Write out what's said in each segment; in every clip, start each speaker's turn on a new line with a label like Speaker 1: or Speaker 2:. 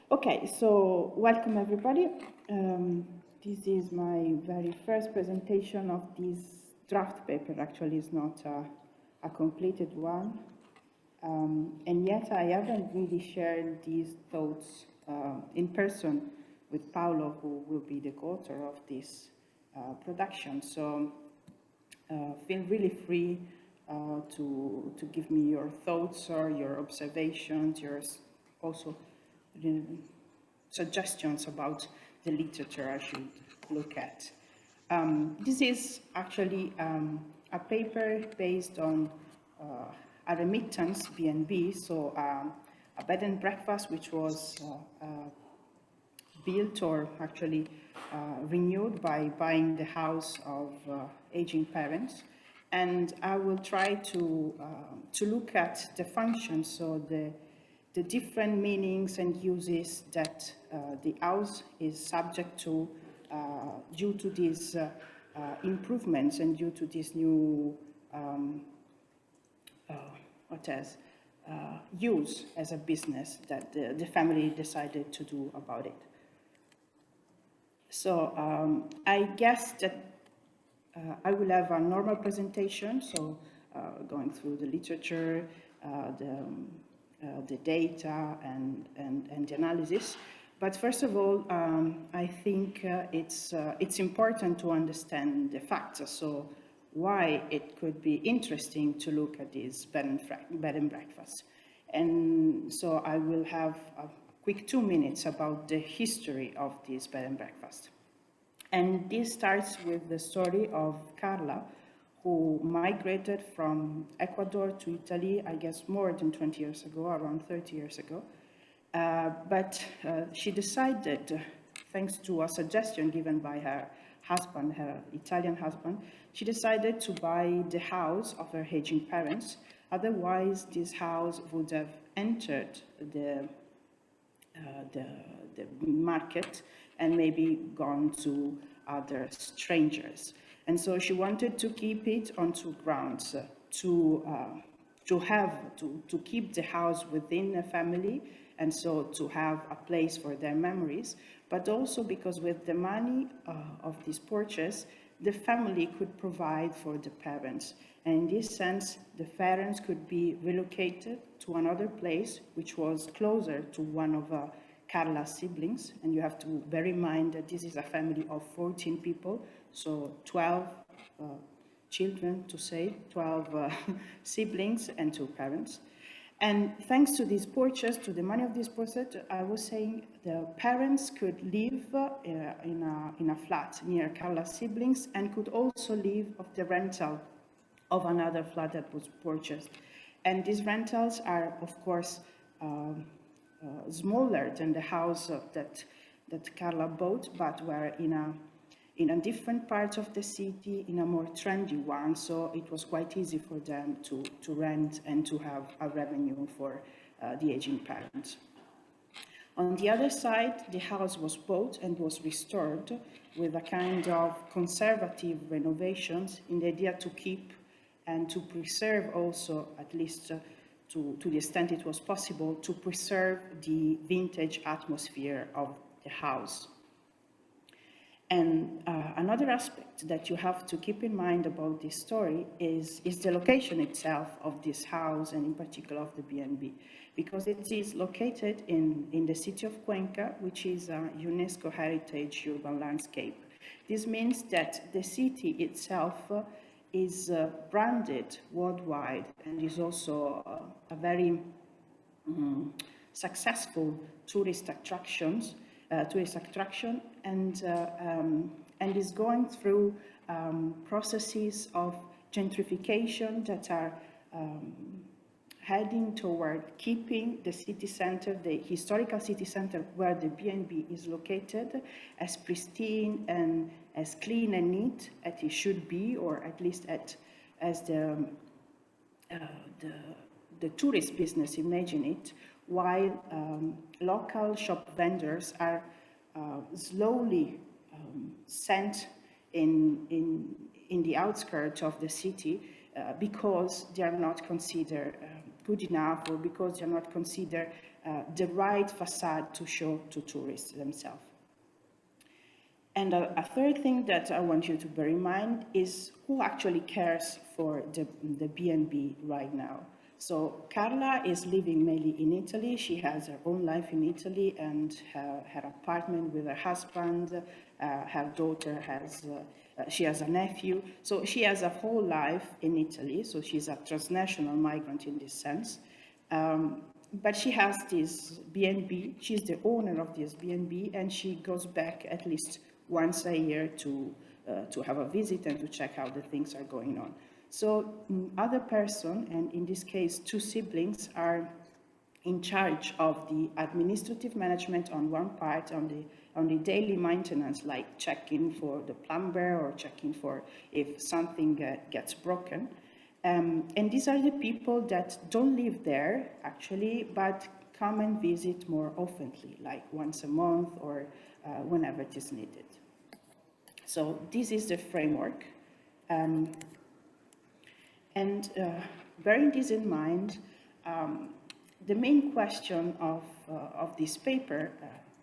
Speaker 1: Okay, so welcome everybody. This is my very first presentation of this draft paper. Actually, it's not a completed one. And yet I haven't really shared these thoughts in person with Paolo, who will be the co-author of this production. So feel really free to give me your thoughts or your observations, your also suggestions about the literature I should look at. This is actually a paper based on a Remittance B&B, so a bed and breakfast which was built or actually renewed by buying the house of aging parents. And I will try to look at the functions, so the different meanings and uses that the house is subject to due to these improvements and due to this new use as a business that the family decided to do about it. So I guess that I will have a normal presentation, so going through the literature, the data and the analysis. But first of all, I think it's important to understand the facts, so why it could be interesting to look at these bed and breakfasts. And so I will have a quick 2 minutes about the history of this bed and breakfast. And this starts with the story of Carla, who migrated from Ecuador to Italy, I guess more than 20 years ago, around 30 years ago. But she decided, thanks to a suggestion given by her husband, her Italian husband, she decided to buy the house of her aging parents. Otherwise, this house would have entered the market and maybe gone to other strangers. And so she wanted to keep it on two grounds, to keep the house within a family, and so to have a place for their memories, but also because with the money of this purchase, the family could provide for the parents. And in this sense, the parents could be relocated to another place, which was closer to one of Carla's siblings. And you have to bear in mind that this is a family of 14 people, so 12 children, to say, 12 siblings and 2 parents. And thanks to this purchase, to the money of this purchase, I was saying the parents could live in a flat near Carla's siblings and could also live of the rental of another flat that was purchased. And these rentals are, of course, smaller than the house that Carla bought, but were in a different part of the city, in a more trendy one, so it was quite easy for them to rent and to have a revenue for the aging parents. On the other side, the house was bought and was restored with a kind of conservative renovations in the idea to keep and to preserve also, at least to the extent it was possible, to preserve the vintage atmosphere of the house. And another aspect that you have to keep in mind about this story is the location itself of this house, and in particular of the B&B, because it is located in the city of Cuenca, which is a UNESCO heritage urban landscape. This means that the city itself is branded worldwide and is also a very successful tourist attraction, and is going through processes of gentrification that are heading toward keeping the city center, the historical city center where the B&B is located, as pristine and as clean and neat as it should be, or at least as the tourist business imagine it, while local shop vendors are slowly sent in the outskirts of the city because they are not considered good enough, or because they are not considered the right facade to show to tourists themselves. And a third thing that I want you to bear in mind is who actually cares for the B&B right now. So Carla is living mainly in Italy. She has her own life in Italy and her apartment with her husband. Her daughter she has a nephew. So she has a whole life in Italy. So she's a transnational migrant in this sense. But she has this B&B. She's the owner of this B&B, and she goes back at least once a year to have a visit and to check how the things are going on. So other person, and in this case, two siblings, are in charge of the administrative management on one part, on the daily maintenance, like checking for the plumber or checking for if something gets broken. And these are the people that don't live there, actually, but come and visit more oftenly, like once a month or whenever it is needed. So this is the framework. And bearing this in mind, the main question of this paper,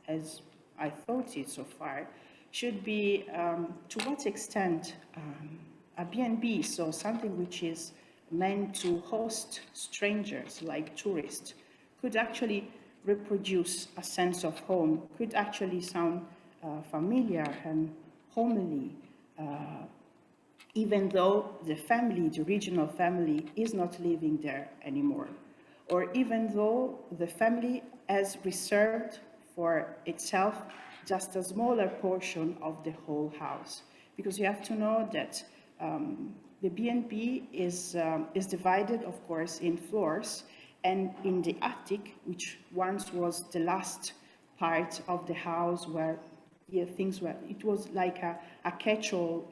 Speaker 1: as I thought it so far, should be to what extent a B&B, so something which is meant to host strangers like tourists, could actually reproduce a sense of home, could actually sound familiar and homely, even though the family, the original family, is not living there anymore, or even though the family has reserved for itself just a smaller portion of the whole house. Because you have to know that the B&B is divided, of course, in floors, and in the attic, which once was the last part of the house where things were, it was like a catch-all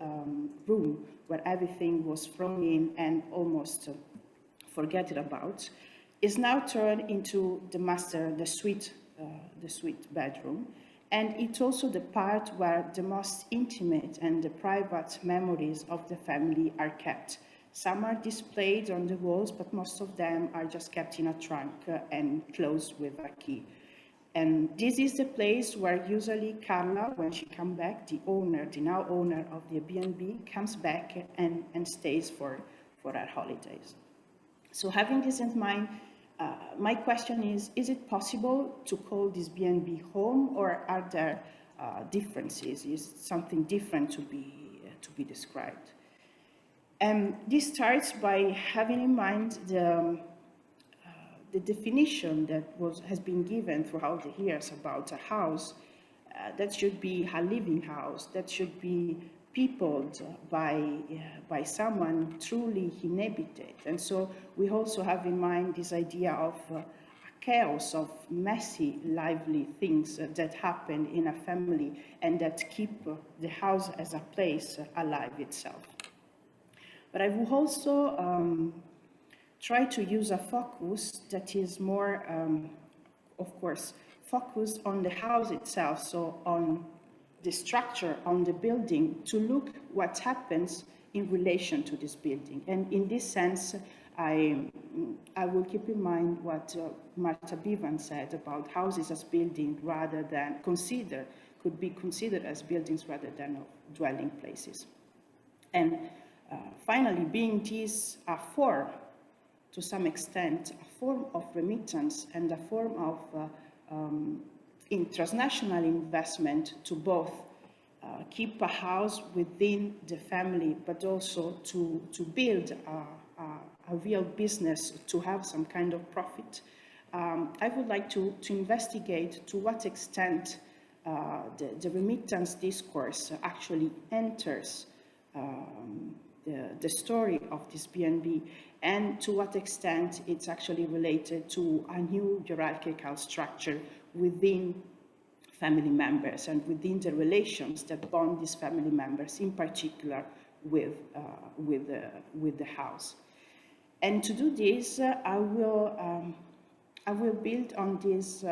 Speaker 1: room where everything was thrown in and almost forgotten about, is now turned into the suite bedroom. And it's also the part where the most intimate and the private memories of the family are kept. Some are displayed on the walls, but most of them are just kept in a trunk and closed with a key. And this is the place where usually Carla, when she comes back, the now owner of the B&B, comes back and stays for her holidays. So having this in mind, my question is it possible to call this B&B home, or are there differences? Is something different to be described? And this starts by having in mind the definition that has been given throughout the years about a house that should be a living house, that should be peopled by someone truly inhabited. And so we also have in mind this idea of a chaos of messy, lively things that happen in a family and that keep the house as a place alive itself. But I will also try to use a focus that is more, of course, focused on the house itself, so on the structure, on the building, to look what happens in relation to this building. And in this sense, I will keep in mind what Marta Bivan said about houses as buildings rather than could be considered as buildings rather than dwelling places. And finally, being this a form, to some extent, a form of remittance and a form of transnational investment to both keep a house within the family, but also to build a real business, to have some kind of profit. I would like to investigate to what extent the remittance discourse actually enters the story of this B&B, and to what extent it's actually related to a new hierarchical structure within family members and within the relations that bond these family members, in particular with the house. And to do this, I will build on this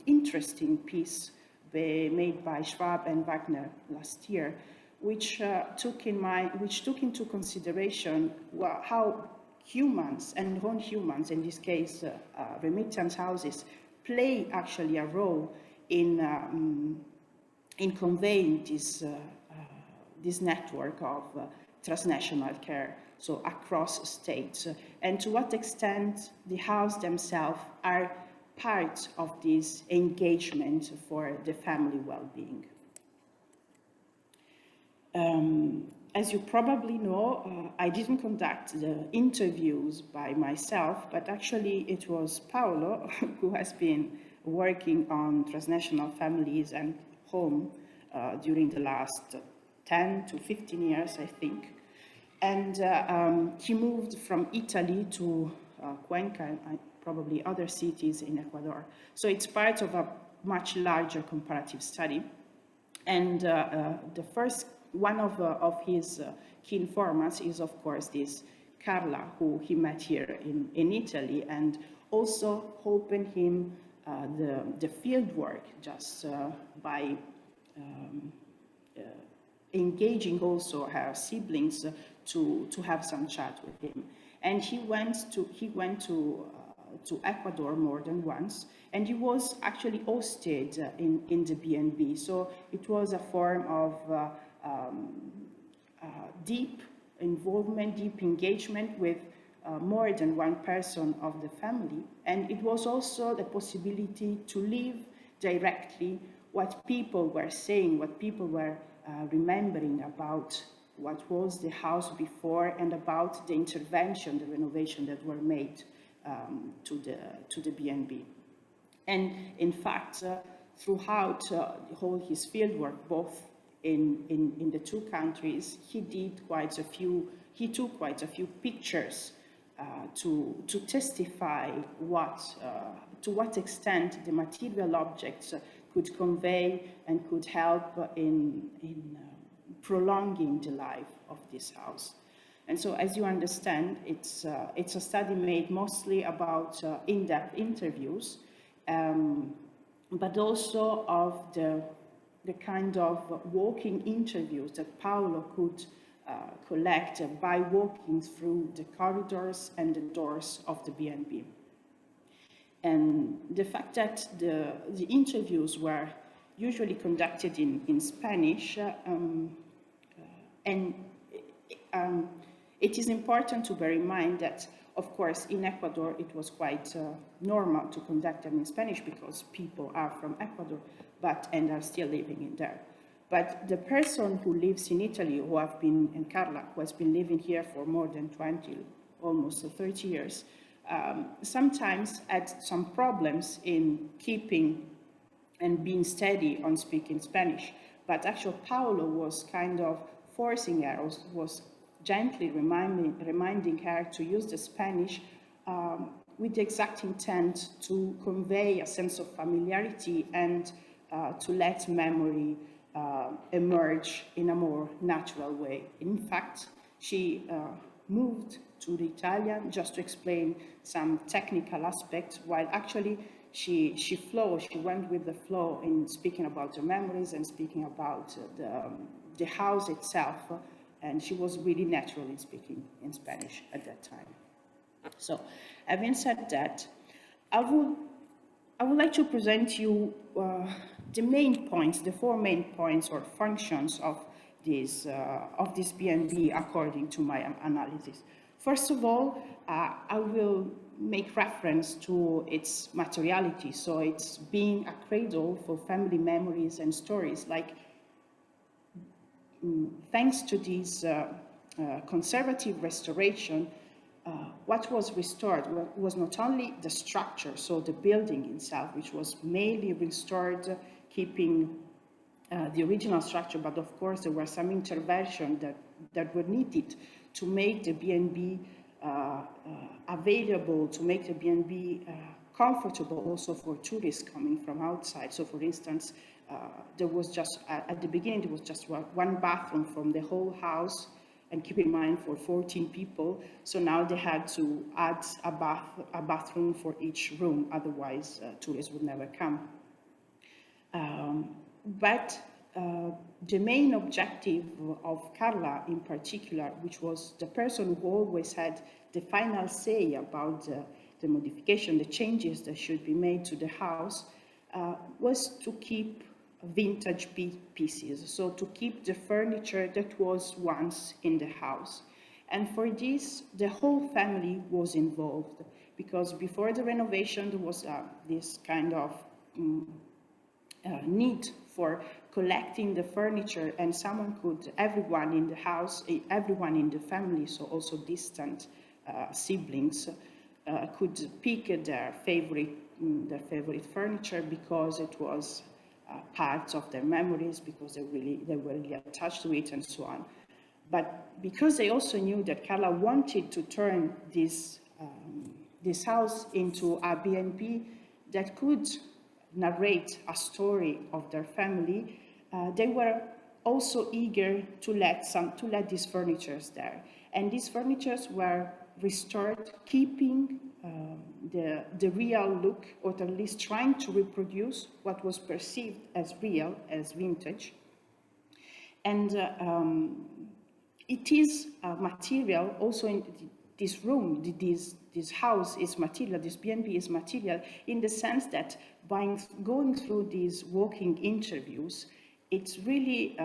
Speaker 1: interesting piece made by Schwab and Wagner last year, which took into consideration how humans and non-humans, in this case remittance houses, play actually a role in conveying this network of transnational care, so across states, and to what extent the house themselves are part of this engagement for the family well-being. As you probably know, I didn't conduct the interviews by myself, but actually it was Paolo who has been working on transnational families and home during the last 10 to 15 years, I think. And he moved from Italy to Cuenca and probably other cities in Ecuador. So it's part of a much larger comparative study. And the first one of his key informants is, of course, this Carla, who he met here in Italy, and also opened him the field work just by engaging also her siblings to have some chat with him. And he went to Ecuador more than once, and he was actually hosted in the B&B. So it was a form of deep involvement, deep engagement with more than one person of the family. And it was also the possibility to live directly what people were saying, what people were remembering about what was the house before and about the intervention, the renovation that were made to the B&B. And in fact, throughout all his fieldwork, both in the two countries, he took quite a few pictures to testify to what extent the material objects could convey and could help in prolonging the life of this house. And so, as you understand, it's a study made mostly about in-depth interviews, but also of the kind of walking interviews that Paolo could collect by walking through the corridors and the doors of the B&B. And the fact that the interviews were usually conducted in Spanish, and it is important to bear in mind that, of course, in Ecuador, it was quite normal to conduct them in Spanish because people are from Ecuador and are still living in there. But the person who lives in Italy, and Carla, who has been living here for more than 20, almost 30 years, sometimes had some problems in keeping and being steady on speaking Spanish. But actually, Paolo was kind of forcing her, was gently reminding her to use the Spanish with the exact intent to convey a sense of familiarity and to let memory emerge in a more natural way. In fact, she moved to the Italian just to explain some technical aspects, while actually she went with the flow in speaking about the memories and speaking about the house itself, and she was really natural in speaking in Spanish at that time. So, having said that, I would like to present you the main points, the four main points or functions of this B&B according to my analysis. First of all, I will make reference to its materiality, so it's being a cradle for family memories and stories. Like, thanks to this conservative restoration, what was restored was not only the structure, so the building itself, which was mainly restored, keeping the original structure, but of course there were some interventions that were needed to make the B&B available, to make the B&B comfortable also for tourists coming from outside. So for instance, there was just, at the beginning, there was just one bathroom from the whole house, and keep in mind for 14 people, so now they had to add a bathroom for each room, otherwise tourists would never come. But the main objective of Carla in particular, which was the person who always had the final say about the modification, the changes that should be made to the house was to keep vintage pieces, so to keep the furniture that was once in the house. And for this, the whole family was involved, because before the renovation, there was this kind of need for collecting the furniture, and everyone in the house, everyone in the family, so also distant siblings, could pick their favorite furniture, because it was part of their memories, because they were really attached to it, and so on. But because they also knew that Carla wanted to turn this house into a B&B that could narrate a story of their family, they were also eager to let these furnitures there. And these furnitures were restored, keeping the real look, or at least trying to reproduce what was perceived as real, as vintage. And it is material also in this room. This house is material, this B&B is material, in the sense that by going through these walking interviews, it's really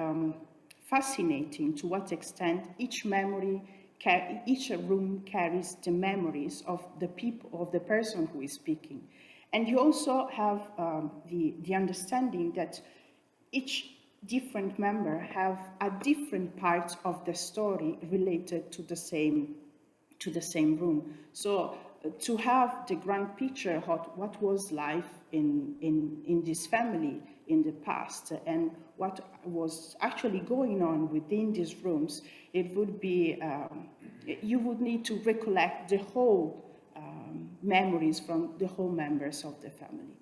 Speaker 1: fascinating to what extent each room carries the memories of the people, of the person who is speaking. And you also have the understanding that each different member have a different part of the story related to the same room. So to have the grand picture of what was life in this family in the past, and what was actually going on within these rooms, it would be, you would need to recollect the whole memories from the whole members of the family.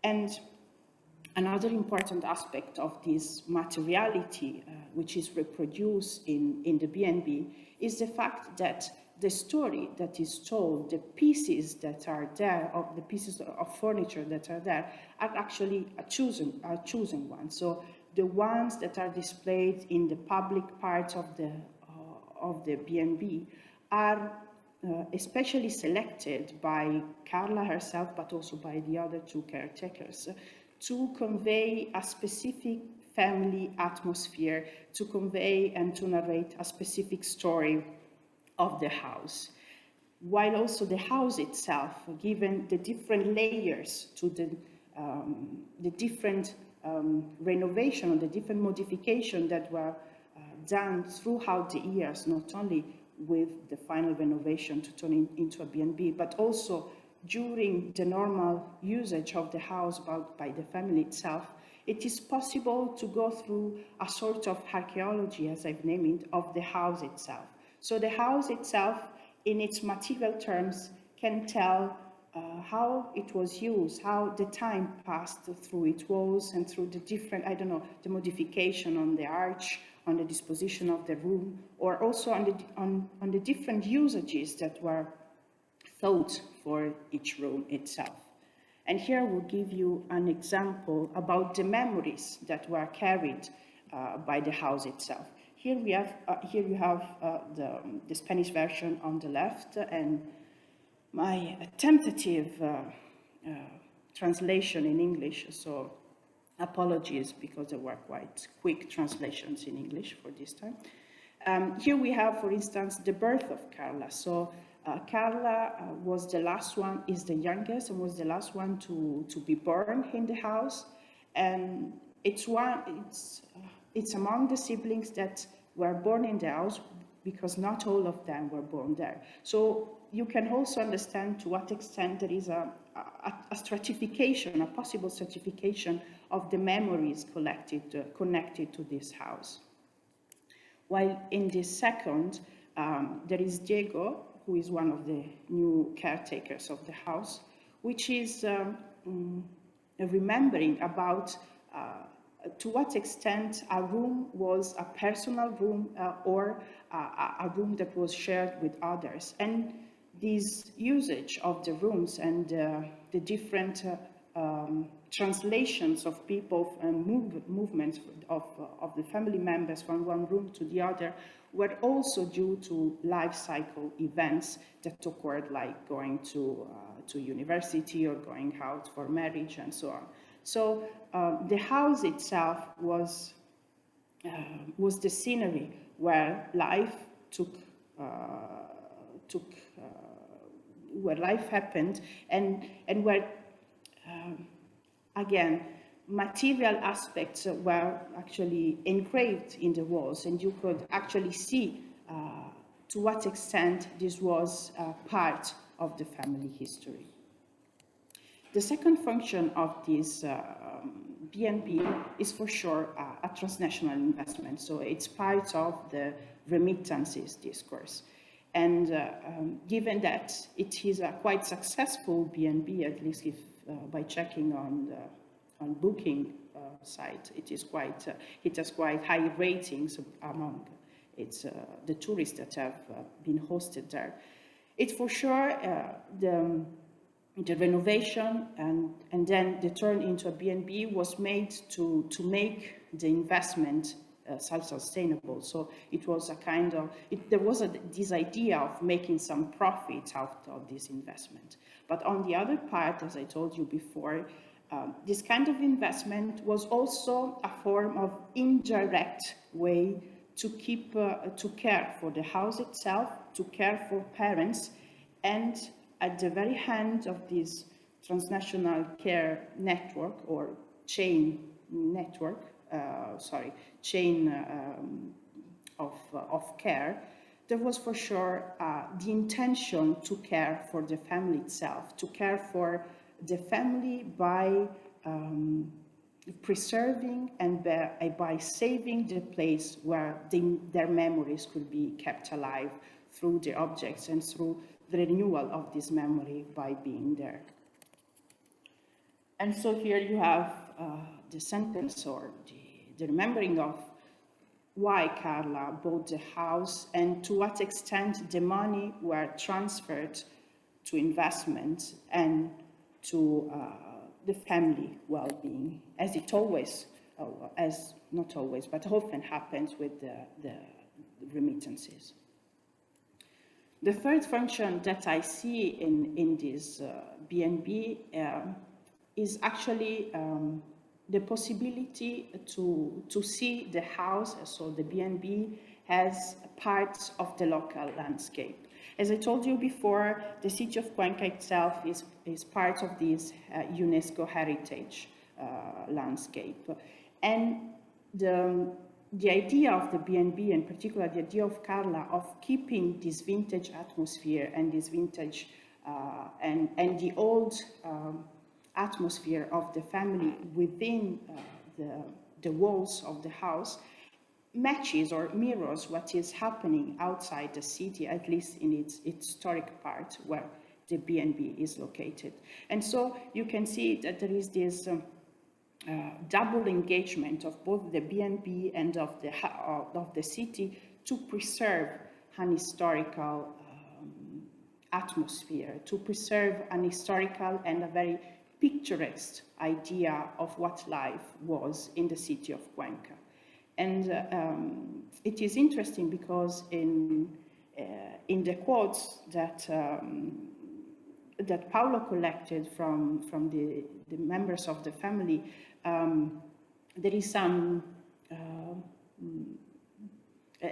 Speaker 1: And another important aspect of this materiality, which is reproduced in the B&B, is the fact that the story that is told, the pieces that are there, of the pieces of furniture that are there, are actually a chosen ones. So the ones that are displayed in the public parts of the B&B are especially selected by Carla herself, but also by the other two caretakers, to convey a specific family atmosphere, to convey and to narrate a specific story of the house. While also the house itself, given the different layers to the different renovation or the different modification that were done throughout the years, not only with the final renovation to turn into a B&B, but also during the normal usage of the house by the family itself, it is possible to go through a sort of archaeology, as I've named it, of the house itself. So the house itself, in its material terms, can tell how it was used, how the time passed through its walls and through the different, the modification on the arch, on the disposition of the room, or also on the different usages that were thought for each room itself. And here we'll give you an example about the memories that were carried by the house itself. Here you have the Spanish version on the left, and my tentative translation in English, so apologies because there were quite quick translations in English for this time. Here we have, for instance, the birth of Carla. So Carla was the last one, is the youngest, and was the last one to be born in the house. And it's among the siblings that were born in the house, because not all of them were born there. So you can also understand to what extent there is a stratification, a possible stratification of the memories connected to this house. While in this second, there is Diego, who is one of the new caretakers of the house, which is remembering about to what extent a room was a personal room or a room that was shared with others. And this usage of the rooms and the different translations of people and movements of the family members from one room to the other were also due to life cycle events that occurred, like going to university or going out for marriage and so on. So the house itself was the scenery where life where life happened, and where again material aspects were actually engraved in the walls, and you could actually see to what extent this was part of the family history. The second function of this B&B is for sure a transnational investment. So it's part of the remittances discourse. And given that it is a quite successful B&B, at least if, by checking on booking site, it has quite high ratings among the tourists that have been hosted there. It's for sure the renovation and then the turn into a B&B was made to make the investment self-sustainable. So it was a kind of, there was this idea of making some profit out of this investment. But on the other part, as I told you before, this kind of investment was also a form of indirect way to care for the house itself, to care for parents, and at the very end of this transnational care network or chain network, of care, there was for sure the intention to care for the family itself, to care for the family by preserving and by saving the place where their memories could be kept alive through the objects and through the renewal of this memory by being there. And so here you have the sentence or the remembering of why Carla bought the house and to what extent the money were transferred to investment and to the family well-being, as it always, as not always, but often happens with the remittances. The third function that I see in this B&B is actually the possibility to see the house, so the B&B, as parts of the local landscape. As I told you before, the city of Cuenca itself is part of this UNESCO heritage landscape. And the idea of the B&B, in particular the idea of Carla, of keeping this vintage atmosphere and this vintage and the old atmosphere of the family within the walls of the house matches or mirrors what is happening outside the city, at least in its historic part where the B&B is located. And so you can see that there is this double engagement of both the B&B and of the city to preserve an historical atmosphere, to preserve an historical and a very picturesque idea of what life was in the city of Cuenca. And it is interesting because in the quotes that Paulo collected from the members of the family, there is some,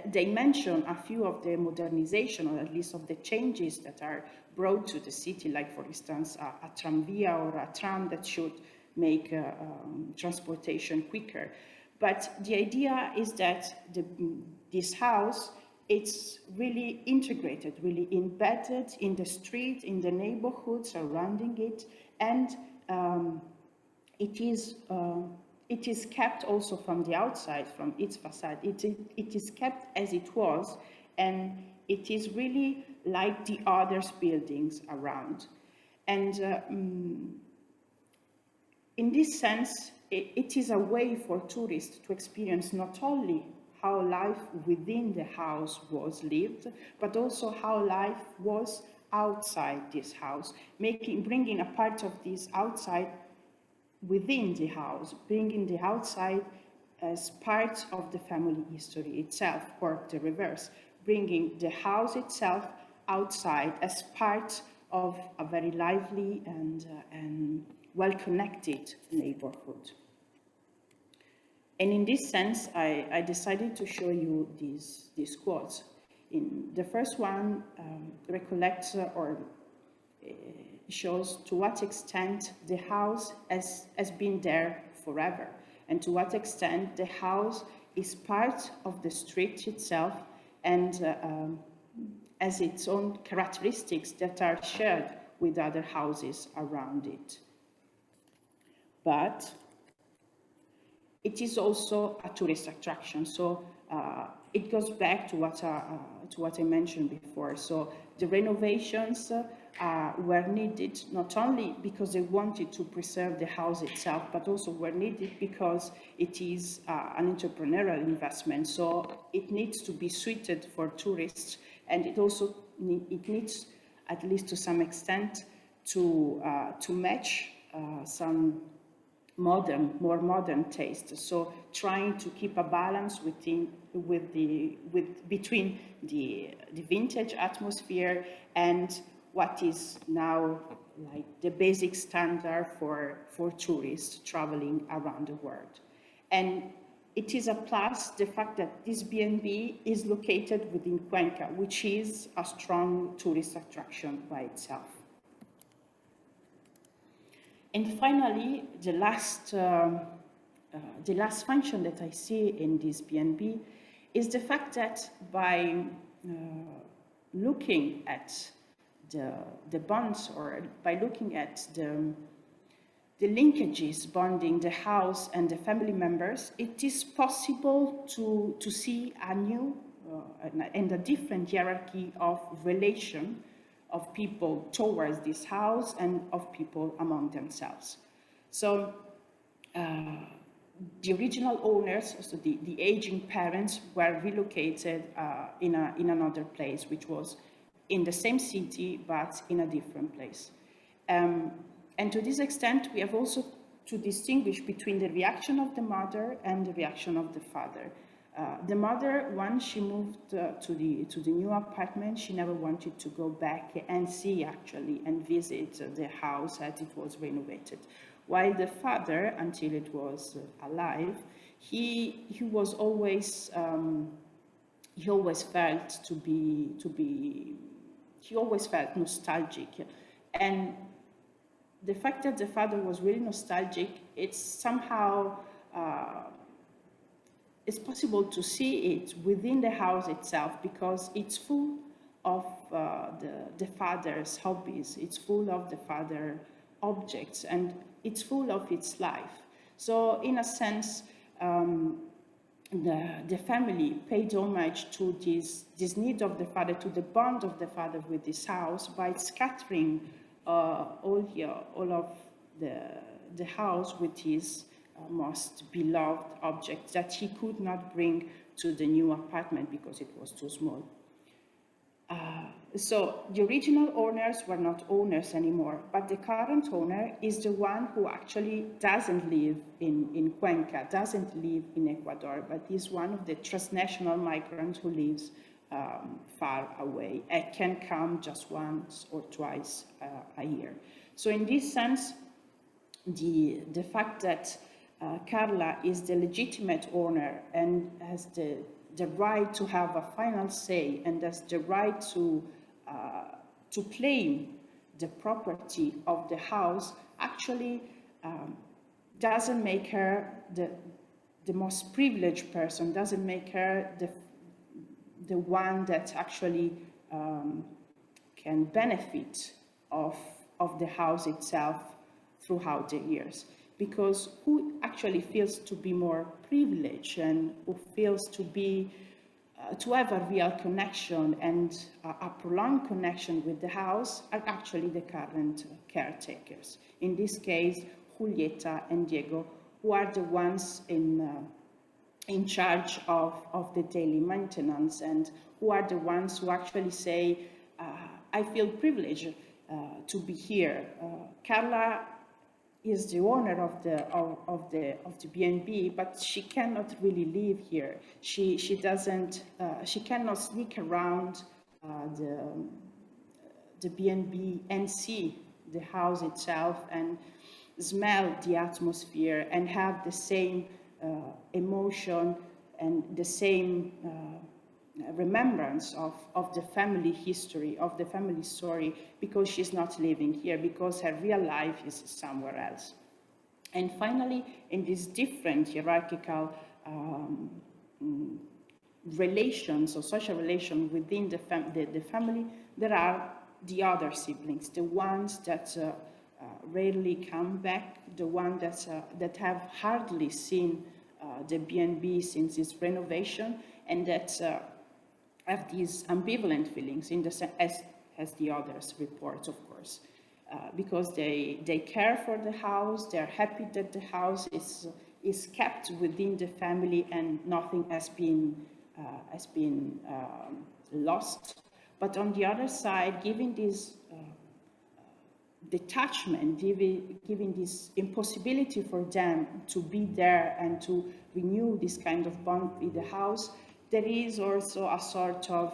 Speaker 1: they mention a few of the modernization, or at least of the changes that are brought to the city, like for instance, a tramvia or a tram that should make transportation quicker. But the idea is that this house, it's really integrated, really embedded in the street, in the neighborhood surrounding it, and it is kept also from the outside, from its facade. It is kept as it was, and it is really like the other buildings around. And in this sense, it is a way for tourists to experience not only how life within the house was lived, but also how life was outside this house, bringing a part of this outside within the house, bringing the outside as part of the family history itself, or the reverse, bringing the house itself outside as part of a very lively and well-connected neighborhood. And in this sense, I decided to show you these quotes. In the first one recollects or shows to what extent the house has been there forever, and to what extent the house is part of the street itself and has its own characteristics that are shared with other houses around it. But it is also a tourist attraction, so it goes back to what I mentioned before. So the renovations were needed not only because they wanted to preserve the house itself, but also were needed because it is an entrepreneurial investment. So it needs to be suited for tourists, and it also needs, at least to some extent, to match some more modern taste. So trying to keep a balance between the vintage atmosphere and what is now like the basic standard for tourists traveling around the world. And it is a plus the fact that this B&B is located within Cuenca, which is a strong tourist attraction by itself. And finally, the last function that I see in this B&B is the fact that by looking at the bonds, or by looking at the linkages bonding the house and the family members, it is possible to see a new and a different hierarchy of relation of people towards this house and of people among themselves. So the original owners, so the aging parents, were relocated in another place, which was in the same city, but in a different place. And to this extent, we have also to distinguish between the reaction of the mother and the reaction of the father. The mother, once she moved to the new apartment, she never wanted to go back and see actually and visit the house as it was renovated. While the father, until it was alive, he was always he always felt he always felt nostalgic. And the fact that the father was really nostalgic, it's somehow it's possible to see it within the house itself, because it's full of the father's hobbies, it's full of the father objects, and it's full of its life. So in a sense, the family paid homage to this need of the father, to the bond of the father with this house, by scattering all of the house with his most beloved object that he could not bring to the new apartment because it was too small. So the original owners were not owners anymore, but the current owner is the one who actually doesn't live in Cuenca, doesn't live in Ecuador, but is one of the transnational migrants who lives far away and can come just once or twice a year. So in this sense, the fact that Carla is the legitimate owner and has the right to have a final say and has the right to claim the property of the house actually doesn't make her the most privileged person, doesn't make her the one that actually can benefit of the house itself throughout the years. Because who actually feels to be more privileged and who feels to have a real connection and a prolonged connection with the house are actually the current caretakers. In this case, Julieta and Diego, who are the ones in charge of the daily maintenance, and who are the ones who actually say, I feel privileged to be here. Carla is the owner of the B&B, but she cannot really live here. She cannot sneak around the B&B and see the house itself and smell the atmosphere and have the same emotion and the same remembrance of the family history, of the family story, because she's not living here, because her real life is somewhere else. And finally, in these different hierarchical relations or social relations within the family, there are the other siblings, the ones that rarely come back, the ones that have hardly seen the B&B since its renovation, and that have these ambivalent feelings in the as the others report, of course, because they care for the house, they're happy that the house is kept within the family and nothing has been lost. But on the other side, giving this detachment, giving this impossibility for them to be there and to renew this kind of bond with the house, there is also a sort of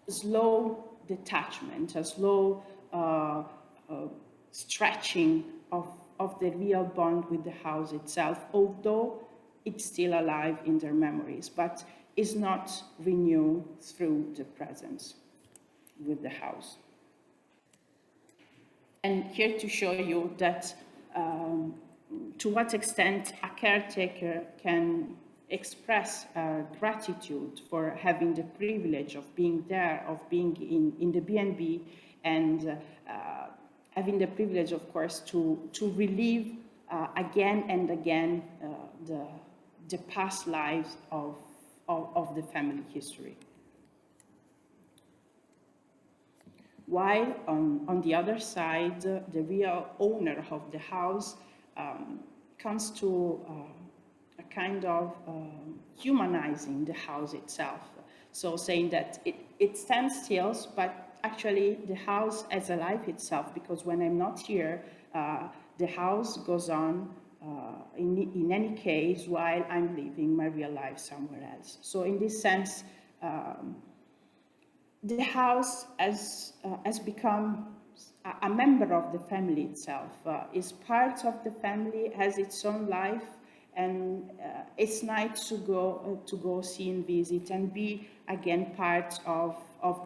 Speaker 1: slow detachment, a slow stretching of the real bond with the house itself, although it's still alive in their memories, but is not renewed through the presence with the house. And here to show you that to what extent a caretaker can express gratitude for having the privilege of being there, of being in the B&B, and having the privilege, of course, to relive again and again the past lives of the family history. While on the other side, the real owner of the house comes to a kind of humanizing the house itself. So saying that it stands still, but actually the house has a life itself, because when I'm not here, the house goes on in any case while I'm living my real life somewhere else. So in this sense, the house has become a member of the family itself, is part of the family, has its own life, and it's nice to go see and visit and be again part of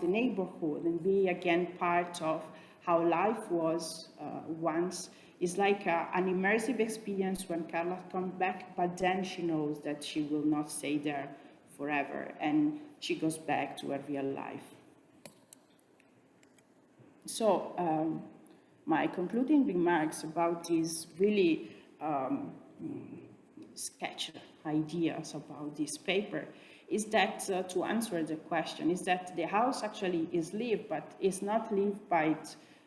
Speaker 1: the neighborhood and be again part of how life was once. It's like an immersive experience when Carla comes back, but then she knows that she will not stay there forever and she goes back to her real life. So my concluding remarks about these really sketch ideas about this paper is that to answer the question is that the house actually is lived, but it's not lived by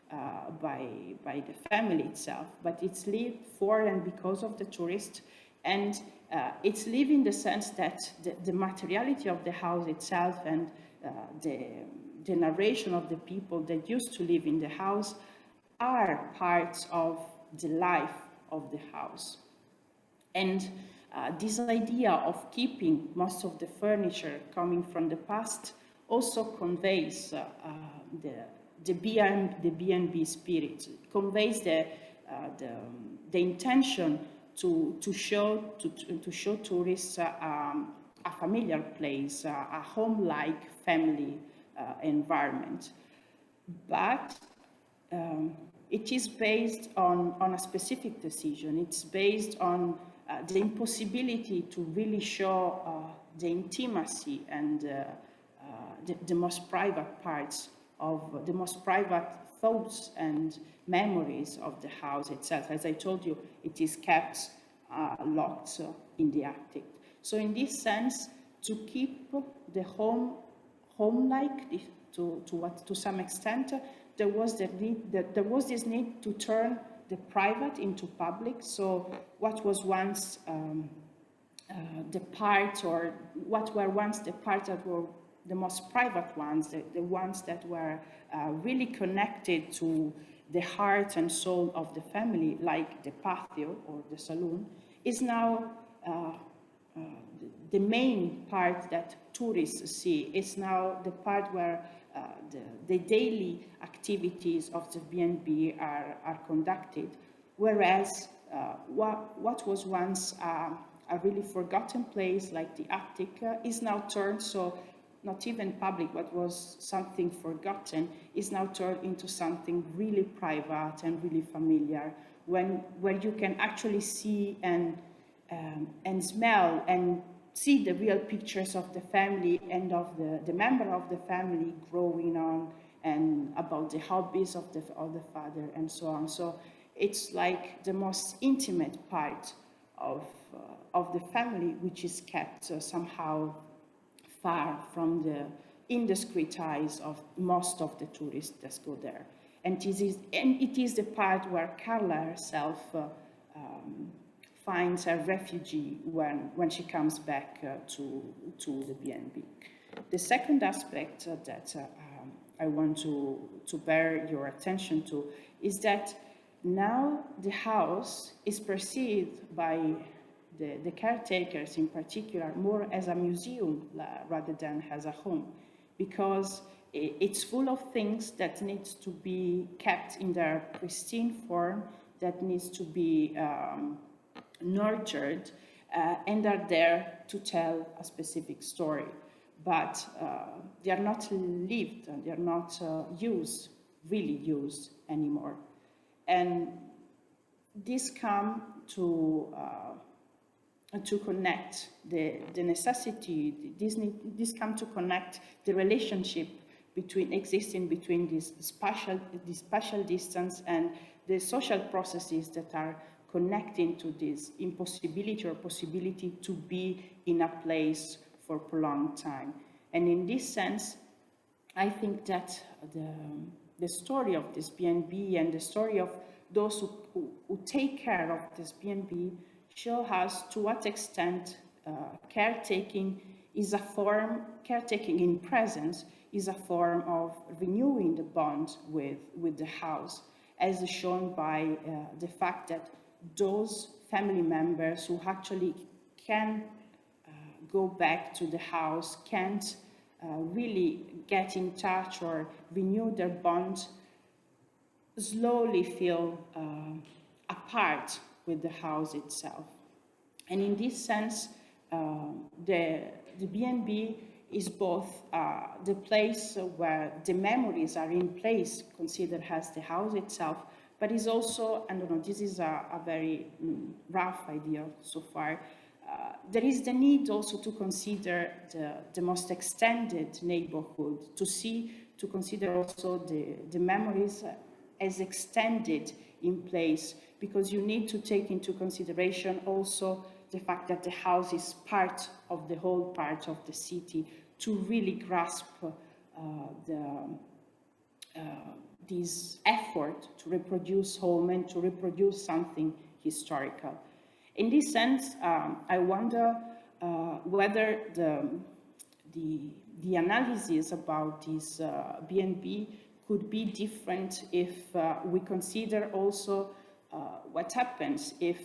Speaker 1: the family itself, but it's lived for and because of the tourist, and it's lived in the sense that the materiality of the house itself and the narration of the people that used to live in the house are parts of the life of the house. And this idea of keeping most of the furniture coming from the past also conveys the B&B spirit, conveys the intention to show tourists a familiar place, a home-like family environment. But it is based on a specific decision. It's based on the impossibility to really show the intimacy and the most private parts of the most private thoughts and memories of the house itself. As I told you, it is kept locked in the attic. So in this sense, to keep the home home-like to some extent, there was this need to turn the private into public. So what was once the part, or what were once the parts that were the most private ones, the ones that were really connected to the heart and soul of the family, like the patio or the saloon, is now the main part that tourists see. Is now the part where the daily activities of the B&B are conducted, whereas what was once a really forgotten place like the attic is now turned, so not even public, what was something forgotten, is now turned into something really private and really familiar, where you can actually see and smell and see the real pictures of the family and of the member of the family growing on, and about the hobbies of the father and so on. So it's like the most intimate part of the family, which is kept somehow far from the indiscreet eyes of most of the tourists that go there. And it is the part where Carla herself finds a refugee when she comes back to the B&B. The second aspect that I want to bear your attention to is that now the house is perceived by the caretakers in particular more as a museum rather than as a home, because it's full of things that needs to be kept in their pristine form, that needs to be nurtured, and are there to tell a specific story. But they are not lived, and they are not really used anymore. And this come to connect the necessity, this come to connect the relationship existing between this spatial distance and the social processes that are connecting to this impossibility or possibility to be in a place for prolonged time. And in this sense, I think that the story of this B&B and the story of those who take care of this B&B show us to what extent caretaking in presence is a form of renewing the bond with the house, as shown by the fact that those family members who actually can go back to the house can't really get in touch or renew their bond, slowly feel apart with the house itself. And in this sense, the B&B is both the place where the memories are in place, considered as the house itself, but is also, I don't know, this is a very rough idea so far, there is the need also to consider the most extended neighborhood, to consider also the memories as extended in place, because you need to take into consideration also the fact that the house is part of the whole part of the city to really grasp this effort to reproduce home and to reproduce something historical. In this sense, I wonder whether the analysis about this B&B could be different if we consider also what happens if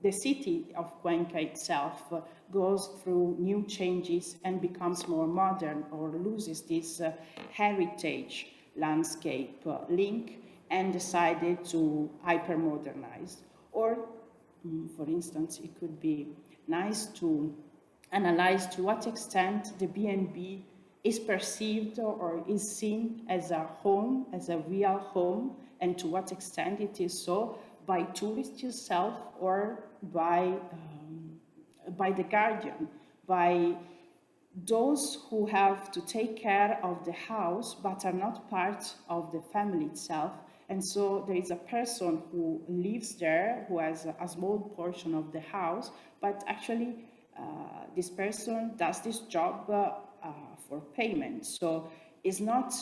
Speaker 1: the city of Cuenca itself goes through new changes and becomes more modern, or loses this heritage landscape link and decided to hypermodernize. Or, for instance, it could be nice to analyze to what extent the B&B is perceived or is seen as a home, as a real home, and to what extent it is so by tourists itself or by the guardian, by those who have to take care of the house but are not part of the family itself. And so there is a person who lives there, who has a small portion of the house, but actually this person does this job for payment. So it's not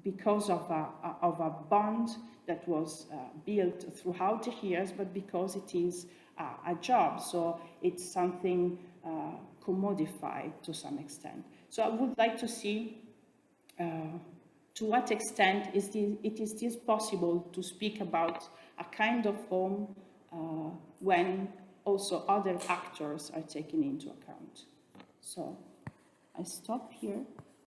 Speaker 1: because of a bond that was built throughout the years, but because it is a job. So it's something commodified to some extent. So I would like to see, to to what extent is this possible to speak about a kind of home when also other actors are taken into account. So I stop here.